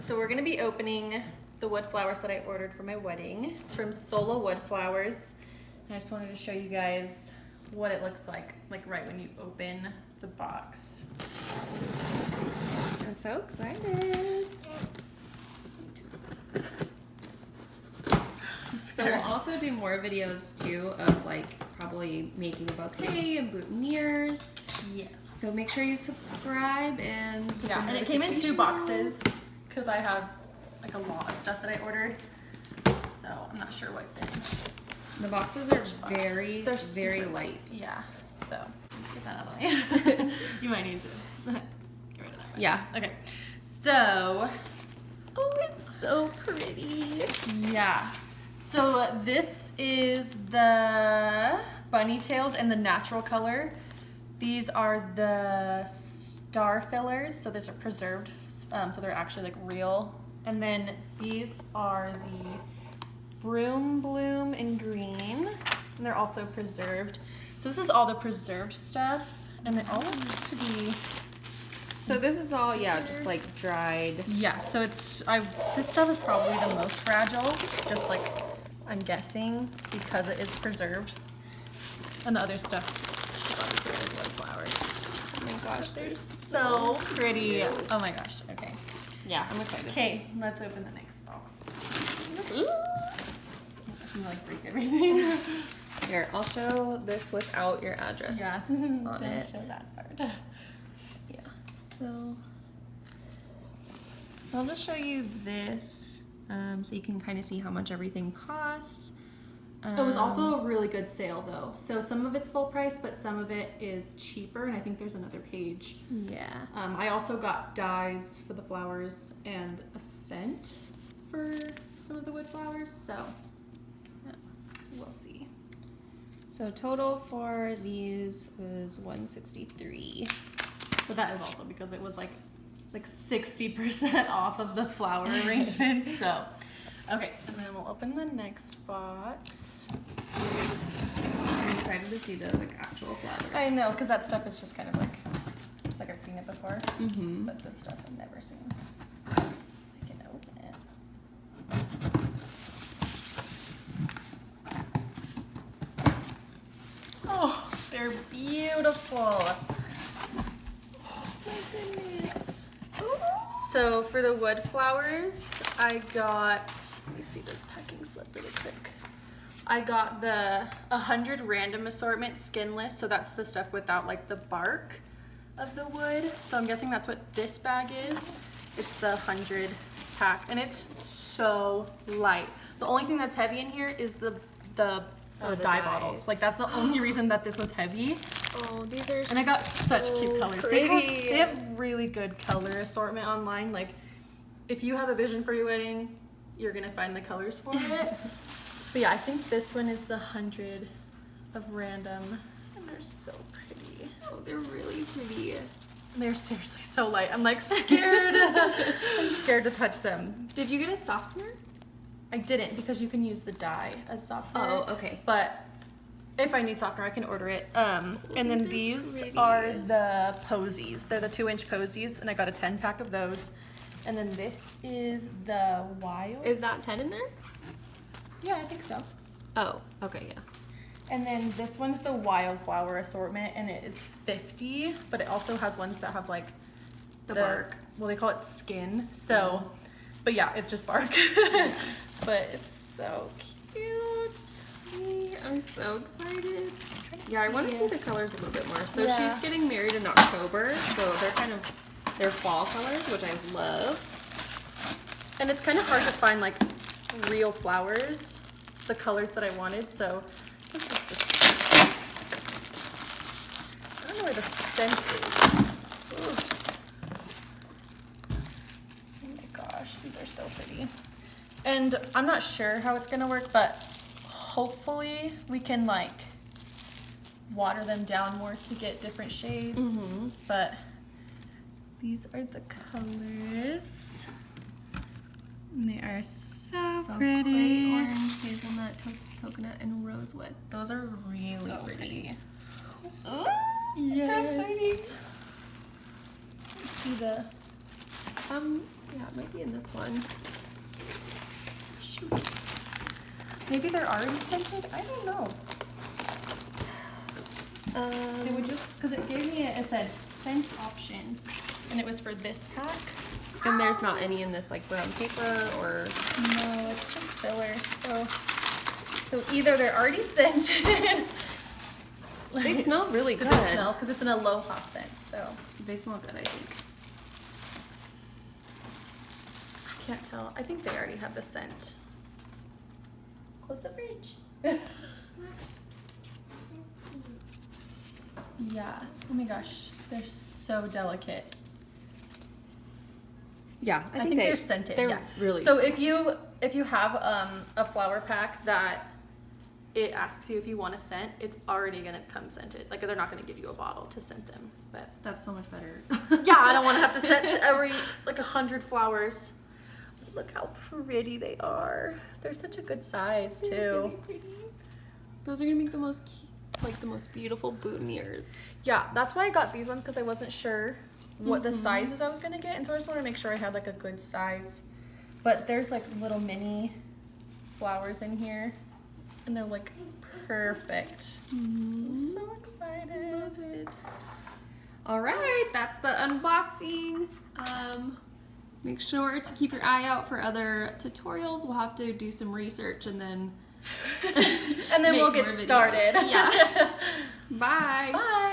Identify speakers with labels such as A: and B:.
A: So we're gonna be opening the wood flowers that I ordered for my wedding. It's from SOLA Wood Flowers. And I just wanted to show you guys what it looks like right when you open the box.
B: I'm so excited. So we'll also do more videos too of like probably making a bouquet and boutonnieres.
A: Yes.
B: So make sure you subscribe and
A: yeah, and it came in 2 boxes because I have like a lot of stuff that I ordered. So I'm not sure what's in.
B: The boxes are very light.
A: Yeah. So get that out of the way. You might need to get rid of that.
B: Yeah.
A: Okay. So.
B: Oh, it's so pretty.
A: Yeah. So this is the bunny tails in the natural color. These are the star fillers, so these are preserved, so they're actually like real. And then these are the broom bloom in green, and they're also preserved. So this is all the preserved stuff, and it all looks to be.
B: So this is all, yeah, just like dried.
A: Yeah, so it's, this stuff is probably the most fragile, just like I'm guessing, because it is preserved. And the other stuff is obviously the wood flowers.
B: Oh my gosh,
A: They're so pretty. Oh my gosh, okay.
B: Yeah, I'm excited.
A: Okay, let's open the next box. Ooh. I'm gonna like break everything.
B: Here, I'll show this without your address on
A: Don't
B: it.
A: show that part.
B: Yeah, so I'll just show you this so you can kind of see how much everything costs.
A: It was also a really good sale though. So some of it's full price, but some of it is cheaper, and I think there's another page.
B: Yeah.
A: I also got dyes for the flowers and a scent for some of the wood flowers, so yeah, we'll see.
B: So total for these was $163.
A: But that is also because it was like 60% off of the flower arrangements. So, okay, and then we'll open the next box.
B: I'm excited to see the like actual flowers.
A: I know, because that stuff is just kind of like I've seen it before,
B: Mm-hmm.
A: but this stuff I've never seen. I can open it. Oh, they're beautiful. Oh my goodness. So for the wood flowers, I got, let me see this packing slip really quick. I got the 100 random assortment skinless, so that's the stuff without like the bark of the wood. So I'm guessing that's what this bag is. It's the 100 pack, and it's so light. The only thing that's heavy in here is the dye
B: dyes.
A: bottles. Like that's the only reason that this was heavy.
B: Oh, these are
A: And I got such cute colors. They
B: pretty.
A: have really good color assortment online. Like, if you have a vision for your wedding, you're gonna find the colors for it. But yeah, I think this one is the 100 of random, and they're so pretty.
B: Oh, they're really pretty.
A: They're seriously so light. I'm like scared. I'm scared to touch them.
B: Did you get a softener?
A: I didn't, because you can use the dye as softener.
B: Oh, okay.
A: But if I need softener, I can order it. And then these
B: pretty.
A: are the posies. They're the 2-inch posies, and I got a 10-pack of those. And then this is the wild.
B: Is that 10 in there?
A: Yeah, I think so.
B: Oh, okay, yeah.
A: And then this one's the wildflower assortment, and it is 50, but it also has ones that have like
B: The bark.
A: Well, they call it skin. So, but yeah, it's just bark. But it's so cute.
B: I'm so excited. Yeah, I want to see the colors a little bit more. So
A: Yeah.
B: she's getting married in October, so they're fall colors, which I love.
A: And it's kind of hard to find like real flowers, the colors that I wanted. So this is just, I don't know where the scent is. Ooh. Oh my gosh, these are so pretty. And I'm not sure how it's gonna work, but hopefully we can like water them down more to get different shades.
B: Mm-hmm.
A: But these are the colors. And they are so pretty.
B: Clay orange, hazelnut, toasted coconut, and rosewood. Those are really
A: So
B: pretty.
A: Ooh, yes.
B: So exciting.
A: Let's see the Yeah, it might be in this one. Shoot. Maybe they're already scented? I don't know. It would just, because it gave me, it said scent option, and it was for this pack.
B: And there's not any in this like brown paper or...
A: No, it's just filler. So either they're already scented.
B: They smell really good.
A: They smell, because it's an aloha scent, so.
B: They smell good, I think.
A: I can't tell. I think they already have the scent. Close the fridge. Yeah. Oh my gosh, they're so delicate.
B: Yeah,
A: I think they're scented.
B: They're
A: yeah.
B: really
A: So
B: scented.
A: if you have a flower pack that it asks you if you want a scent, it's already gonna come scented. Like they're not gonna give you a bottle to scent them. But
B: That's so much better.
A: yeah, I don't want to have to scent every like 100 flowers. Look how pretty they are. They're such a good size too.
B: They're really pretty. Those are gonna make the most beautiful boutonnieres.
A: Yeah, that's why I got these ones, because I wasn't sure what the sizes I was gonna get, and so I just want to make sure I had like a good size. But there's like little mini flowers in here, and they're like perfect. I'm so excited.
B: Love it. All right, that's the unboxing. Make sure to keep your eye out for other tutorials. We'll have to do some research and then
A: And then we'll get started.
B: Yeah. Bye.
A: Bye.